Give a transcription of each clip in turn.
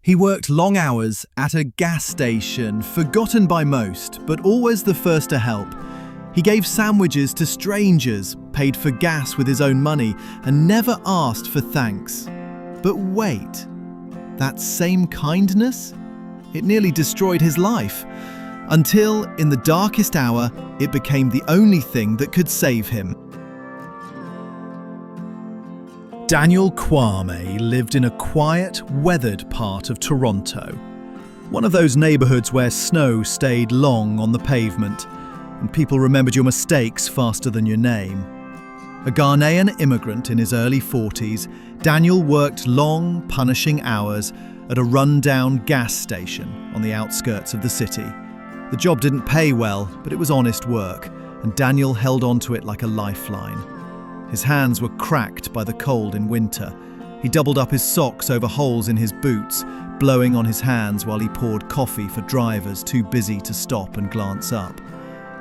He worked long hours at a gas station, forgotten by most, but always the first to help. He gave sandwiches to strangers, paid for gas with his own money, and never asked for thanks. But wait, that same kindness? It nearly destroyed his life. Until, in the darkest hour, it became the only thing that could save him. Daniel Kwame lived in a quiet, weathered part of Toronto. One of those neighbourhoods where snow stayed long on the pavement, and people remembered your mistakes faster than your name. A Ghanaian immigrant in his early 40s, Daniel worked long, punishing hours at a run-down gas station on the outskirts of the city. The job didn't pay well, but it was honest work, and Daniel held on to it like a lifeline. His hands were cracked by the cold in winter. He doubled up his socks over holes in his boots, blowing on his hands while he poured coffee for drivers too busy to stop and glance up.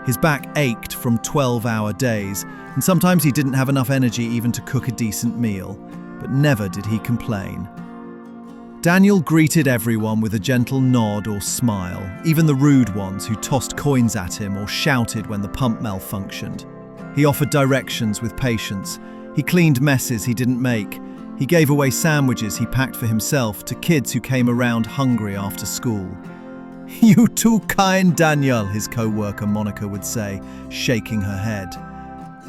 His back ached from 12-hour days, and sometimes he didn't have enough energy even to cook a decent meal, but never did he complain. Daniel greeted everyone with a gentle nod or smile, even the rude ones who tossed coins at him or shouted when the pump malfunctioned. He offered directions with patience. He cleaned messes he didn't make. He gave away sandwiches he packed for himself to kids who came around hungry after school. "You too kind, Daniel," his co-worker Monica would say, shaking her head.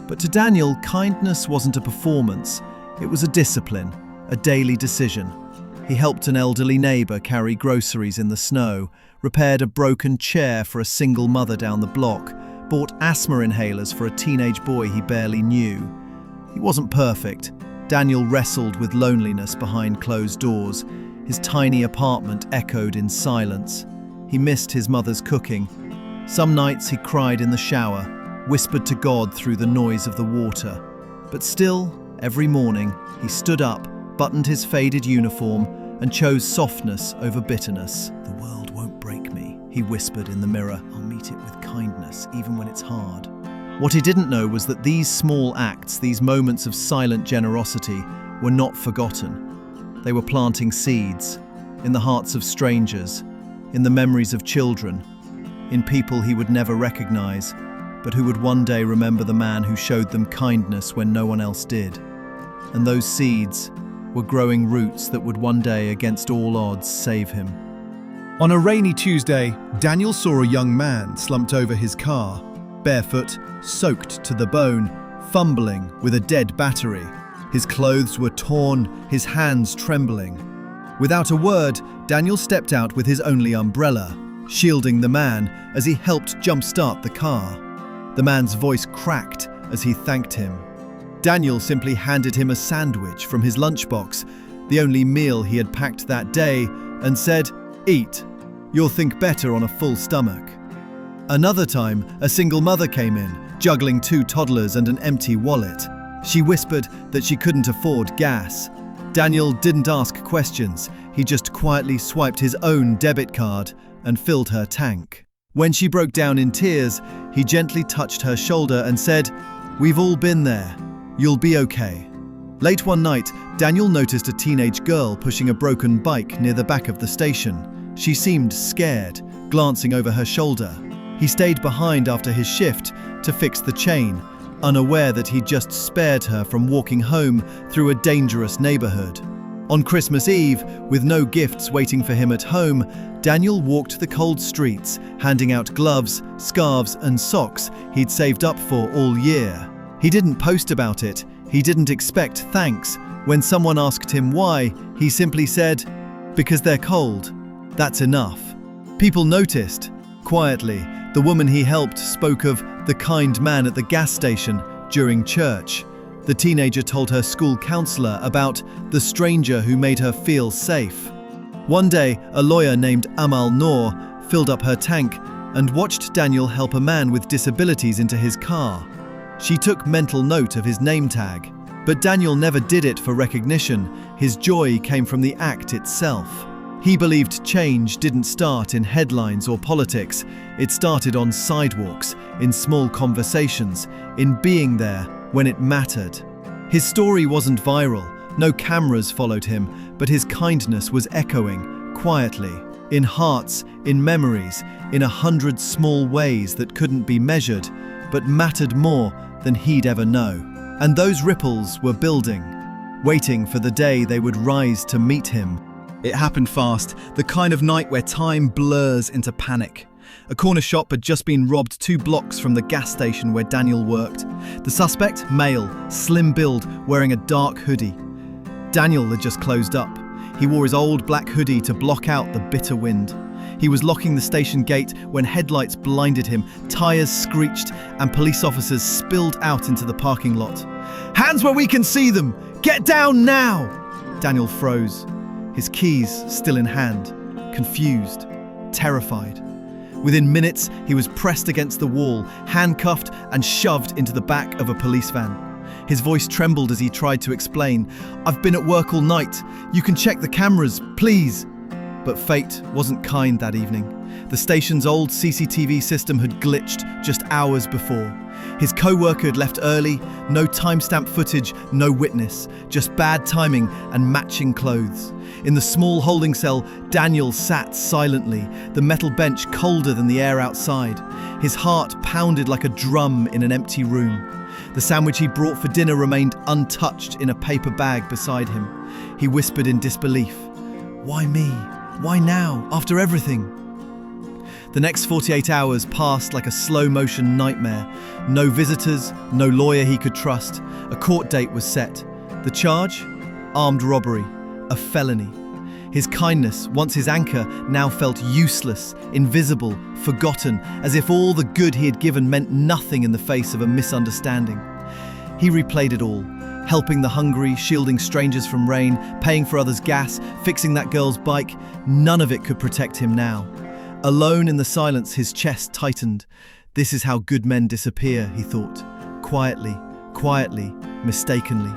But to Daniel, kindness wasn't a performance. It was a discipline, a daily decision. He helped an elderly neighbour carry groceries in the snow, repaired a broken chair for a single mother down the block, bought asthma inhalers for a teenage boy he barely knew. He wasn't perfect. Daniel wrestled with loneliness behind closed doors. His tiny apartment echoed in silence. He missed his mother's cooking. Some nights he cried in the shower, whispered to God through the noise of the water. But still, every morning, he stood up, buttoned his faded uniform, and chose softness over bitterness. "The world won't break me," he whispered in the mirror. "I'll meet it with kindness, even when it's hard." What he didn't know was that these small acts, these moments of silent generosity, were not forgotten. They were planting seeds in the hearts of strangers, in the memories of children, in people he would never recognize, but who would one day remember the man who showed them kindness when no one else did. And those seeds were growing roots that would one day, against all odds, save him. On a rainy Tuesday, Daniel saw a young man slumped over his car, barefoot, soaked to the bone, fumbling with a dead battery. His clothes were torn, his hands trembling. Without a word, Daniel stepped out with his only umbrella, shielding the man as he helped jumpstart the car. The man's voice cracked as he thanked him. Daniel simply handed him a sandwich from his lunchbox, the only meal he had packed that day, and said, "Eat. You'll think better on a full stomach." Another time, a single mother came in, juggling 2 toddlers and an empty wallet. She whispered that she couldn't afford gas. Daniel didn't ask questions. He just quietly swiped his own debit card and filled her tank. When she broke down in tears, he gently touched her shoulder and said, "We've all been there. You'll be okay." Late one night, Daniel noticed a teenage girl pushing a broken bike near the back of the station. She seemed scared, glancing over her shoulder. He stayed behind after his shift to fix the chain, unaware that he'd just spared her from walking home through a dangerous neighborhood. On Christmas Eve, with no gifts waiting for him at home, Daniel walked the cold streets, handing out gloves, scarves, and socks he'd saved up for all year. He didn't post about it. He didn't expect thanks. When someone asked him why, he simply said, "Because they're cold. That's enough." People noticed. Quietly, the woman he helped spoke of the kind man at the gas station during church. The teenager told her school counselor about the stranger who made her feel safe. One day, a lawyer named Amal Noor filled up her tank and watched Daniel help a man with disabilities into his car. She took mental note of his name tag, but Daniel never did it for recognition. His joy came from the act itself. He believed change didn't start in headlines or politics. It started on sidewalks, in small conversations, in being there when it mattered. His story wasn't viral. No cameras followed him, but his kindness was echoing, quietly, in hearts, in memories, in 100 small ways that couldn't be measured, but mattered more than he'd ever know. And those ripples were building, waiting for the day they would rise to meet him. It happened fast, the kind of night where time blurs into panic. A corner shop had just been robbed 2 blocks from the gas station where Daniel worked. The suspect, male, slim build, wearing a dark hoodie. Daniel had just closed up. He wore his old black hoodie to block out the bitter wind. He was locking the station gate when headlights blinded him, tires screeched, and police officers spilled out into the parking lot. "Hands where we can see them! Get down now!" Daniel froze, his keys still in hand, confused, terrified. Within minutes, he was pressed against the wall, handcuffed and shoved into the back of a police van. His voice trembled as he tried to explain, "I've been at work all night. You can check the cameras, please." But fate wasn't kind that evening. The station's old CCTV system had glitched just hours before. His co-worker had left early, no timestamp footage, no witness, just bad timing and matching clothes. In the small holding cell, Daniel sat silently, the metal bench colder than the air outside. His heart pounded like a drum in an empty room. The sandwich he brought for dinner remained untouched in a paper bag beside him. He whispered in disbelief, "Why me? Why now, after everything?" The next 48 hours passed like a slow-motion nightmare. No visitors, no lawyer he could trust. A court date was set. The charge? Armed robbery, a felony. His kindness, once his anchor, now felt useless, invisible, forgotten, as if all the good he had given meant nothing in the face of a misunderstanding. He replayed it all, helping the hungry, shielding strangers from rain, paying for others' gas, fixing that girl's bike. None of it could protect him now. Alone in the silence, his chest tightened. This is how good men disappear, he thought. Quietly, mistakenly.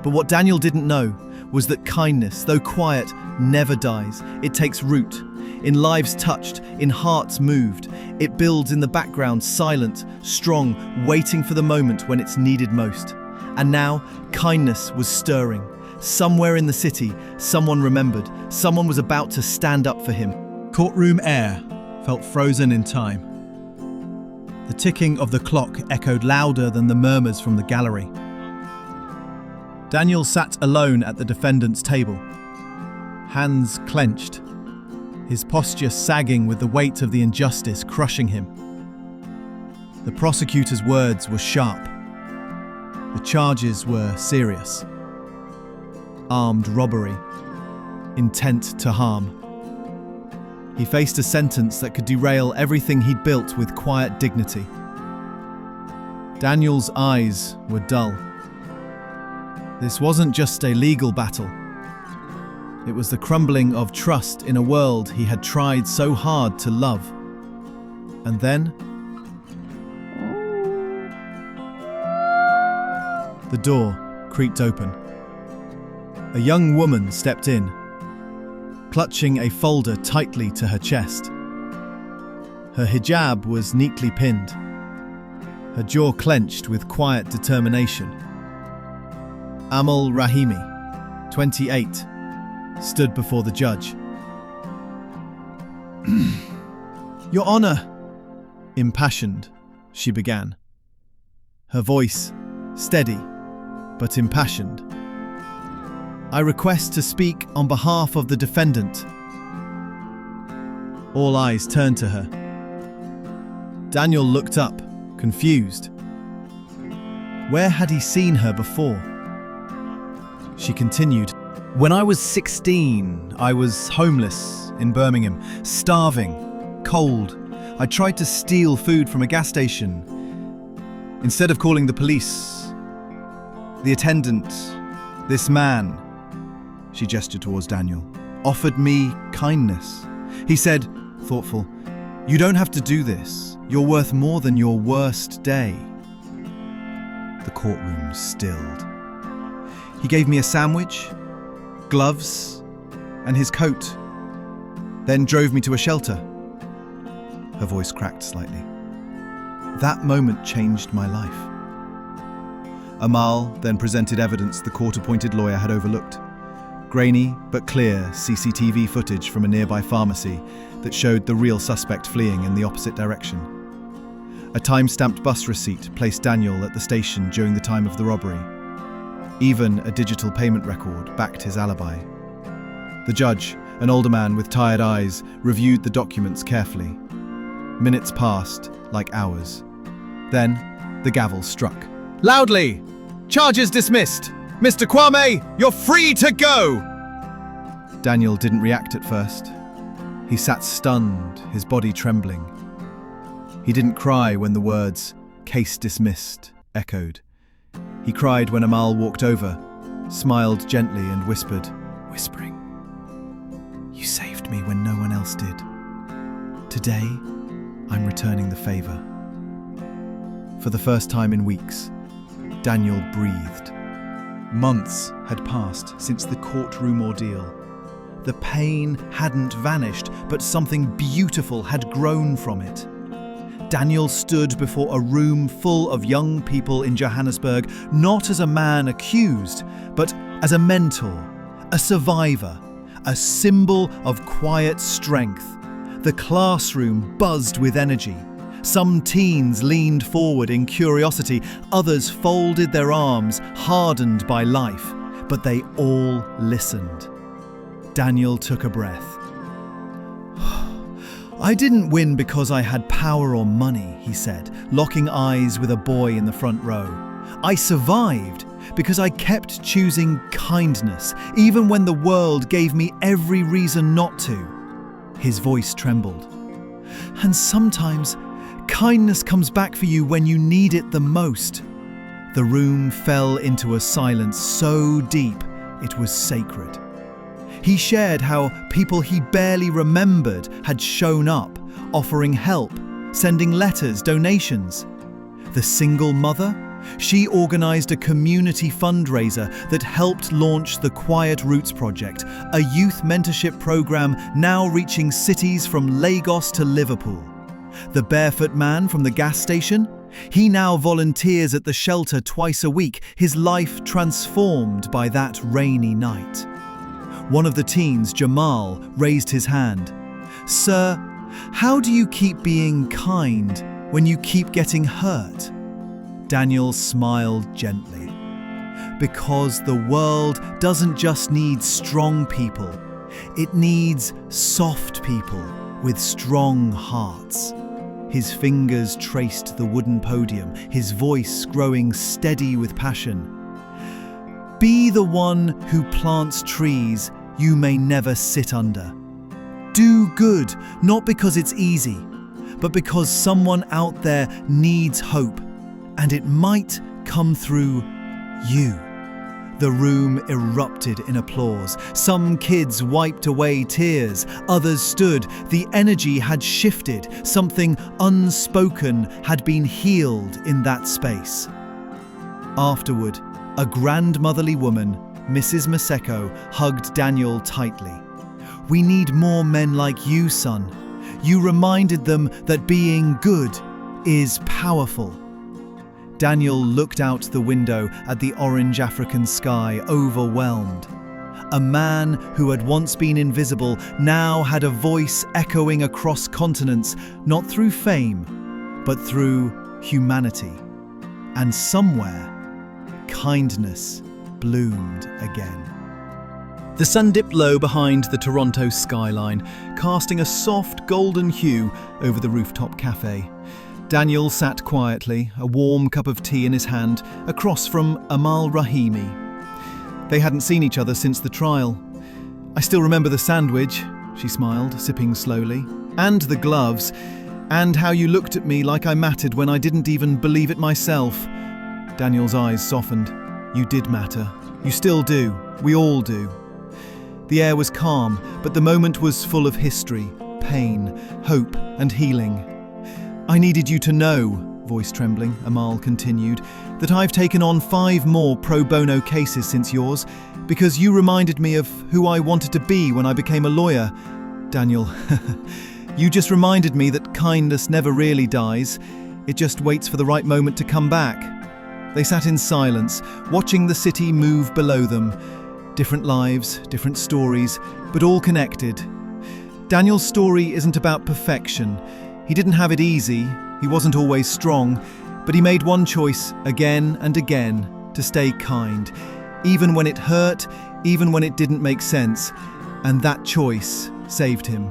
But what Daniel didn't know was that kindness, though quiet, never dies. It takes root. In lives touched, in hearts moved. It builds in the background, silent, strong, waiting for the moment when it's needed most. And now, kindness was stirring. Somewhere in the city, someone remembered. Someone was about to stand up for him. Courtroom air felt frozen in time. The ticking of the clock echoed louder than the murmurs from the gallery. Daniel sat alone at the defendant's table, hands clenched, his posture sagging with the weight of the injustice crushing him. The prosecutor's words were sharp. The charges were serious. Armed robbery, intent to harm. He faced a sentence that could derail everything he'd built with quiet dignity. Daniel's eyes were dull. This wasn't just a legal battle. It was the crumbling of trust in a world he had tried so hard to love. And then, the door creaked open. A young woman stepped in, clutching a folder tightly to her chest. Her hijab was neatly pinned, her jaw clenched with quiet determination. Amal Rahimi, 28, stood before the judge. "Your Honor," impassioned, she began. Her voice steady, but impassioned. "I request to speak on behalf of the defendant." All eyes turned to her. Daniel looked up, confused. Where had he seen her before? She continued, "When I was 16, I was homeless in Birmingham, starving, cold. I tried to steal food from a gas station. Instead of calling the police, the attendant, this man," she gestured towards Daniel, "offered me kindness. He said, thoughtful, 'You don't have to do this. You're worth more than your worst day.'" The courtroom stilled. "He gave me a sandwich, gloves, and his coat, then drove me to a shelter." Her voice cracked slightly. "That moment changed my life." Amal then presented evidence the court-appointed lawyer had overlooked. Grainy but clear CCTV footage from a nearby pharmacy that showed the real suspect fleeing in the opposite direction. A time-stamped bus receipt placed Daniel at the station during the time of the robbery. Even a digital payment record backed his alibi. The judge, an older man with tired eyes, reviewed the documents carefully. Minutes passed like hours. Then, the gavel struck. Loudly! Charges dismissed! Mr. Kwame, you're free to go! Daniel didn't react at first. He sat stunned, his body trembling. He didn't cry when the words, "case dismissed," echoed. He cried when Amal walked over, smiled gently and whispered, whispering, "You saved me when no one else did. Today, I'm returning the favor." For the first time in weeks, Daniel breathed. Months had passed since the courtroom ordeal. The pain hadn't vanished, but something beautiful had grown from it. Daniel stood before a room full of young people in Johannesburg, not as a man accused, but as a mentor, a survivor, a symbol of quiet strength. The classroom buzzed with energy. Some teens leaned forward in curiosity, others folded their arms, hardened by life, but they all listened. Daniel took a breath. "I didn't win because I had power or money," he said, locking eyes with a boy in the front row. "I survived because I kept choosing kindness, even when the world gave me every reason not to." His voice trembled. "And sometimes, kindness comes back for you when you need it the most." The room fell into a silence so deep it was sacred. He shared how people he barely remembered had shown up, offering help, sending letters, donations. The single mother? She organised a community fundraiser that helped launch the Quiet Roots Project, a youth mentorship programme now reaching cities from Lagos to Liverpool. The barefoot man from the gas station? He now volunteers at the shelter twice a week, his life transformed by that rainy night. One of the teens, Jamal, raised his hand. "Sir, how do you keep being kind when you keep getting hurt?" Daniel smiled gently. "Because the world doesn't just need strong people, it needs soft people with strong hearts." His fingers traced the wooden podium, his voice growing steady with passion. "Be the one who plants trees you may never sit under. Do good, not because it's easy, but because someone out there needs hope, and it might come through you." The room erupted in applause. Some kids wiped away tears, others stood. The energy had shifted. Something unspoken had been healed in that space. Afterward, a grandmotherly woman, Mrs. Maseko, hugged Daniel tightly. "We need more men like you, son. You reminded them that being good is powerful." Daniel looked out the window at the orange African sky, overwhelmed. A man who had once been invisible now had a voice echoing across continents, not through fame, but through humanity. And somewhere, kindness bloomed again. The sun dipped low behind the Toronto skyline, casting a soft golden hue over the rooftop cafe. Daniel sat quietly, a warm cup of tea in his hand, across from Amal Rahimi. They hadn't seen each other since the trial. "I still remember the sandwich," she smiled, sipping slowly, "and the gloves, and how you looked at me like I mattered when I didn't even believe it myself." Daniel's eyes softened. "You did matter. You still do. We all do." The air was calm, but the moment was full of history, pain, hope, and healing. "I needed you to know," voice trembling, Amal continued, "that I've taken on 5 more pro bono cases since yours, because you reminded me of who I wanted to be when I became a lawyer." Daniel, "You just reminded me that kindness never really dies. It just waits for the right moment to come back." They sat in silence, watching the city move below them. Different lives, different stories, but all connected. Daniel's story isn't about perfection. He didn't have it easy, he wasn't always strong, but he made one choice again and again to stay kind, even when it hurt, even when it didn't make sense, and that choice saved him.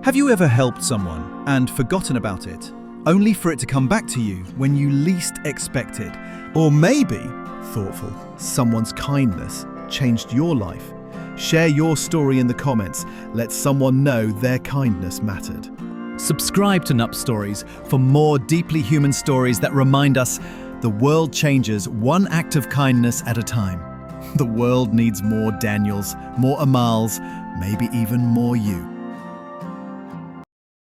Have you ever helped someone and forgotten about it, only for it to come back to you when you least expected? Or maybe, thoughtful, someone's kindness changed your life. Share your story in the comments. Let someone know their kindness mattered. Subscribe to Nup Stories for more deeply human stories that remind us the world changes one act of kindness at a time. The world needs more Daniels, more Amals, maybe even more you.